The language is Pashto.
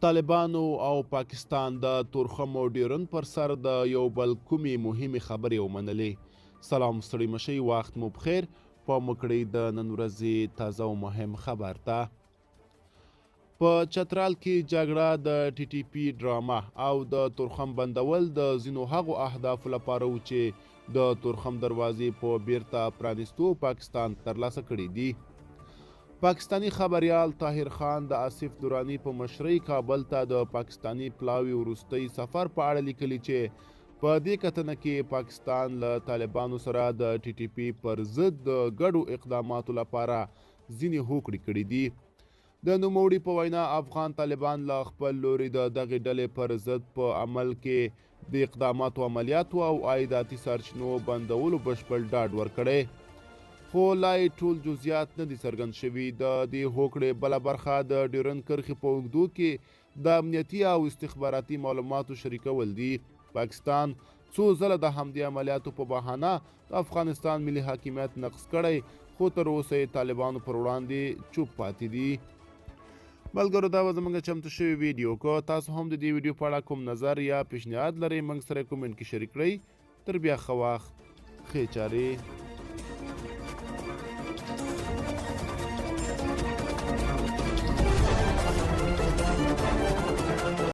طالبانو او پاکستان د تورخم او ډیورن پر سر د یو بل کومې مهمې خبرې ومنلې. سلام ستړي مشئ، وخت مو بخیر. په مکړی د نن ورځې تازه او مهم خبر ته. په چترال کې جګړه د ټي ټي پي ډرامه او د تورخم بندول د ځینو هغو اهدافو لپاره و چې د تورخم دروازې په بیرته پرانیستو پاکستان ترلاسه کړي دي. پاکستانی خبریال طاهر خان د آصف دراني په مشرۍ کابل ته د پاکستانی پلاوي وروستی سفر په اړه لیکلي چې په دې کتنه کې پاکستان له طالبانو سره د ټي ټي پي پر ضد د ګډو اقداماتو لپاره ځینې هوکړې کړي دي. د نوموړي په وینا افغان طالبان له خپل لوري د دغې ډلې پر ضد په عمل کې د اقداماتو، عملیاتو او عایداتي سرچینو بندولو بشپړ ډاډ ورکړی، خو لا یې ټول جزئیات نه دي څرګند شوي. د دې هوکړې بله برخه د ډیورن کرښې په اوږدو کې د امنیتي او استخباراتي معلوماتو شریکول دي. پاکستان څو ځله د همدې عملیاتو په بهانه د افغانستان ملي حاکمیت نقض کړی، خو تر اوسه یې طالبانو پر وړاندې چوپ پاتې دي. ملګرو، دا به زموږ چمتو شوی ویډیو. که تاسو هم د دې ویډیو په اړه کوم نظر یا پیشنهاد لرئ، موږ سره کومنټ کې شریک کړئ. تر بیا ښه وخت، ښې چارې.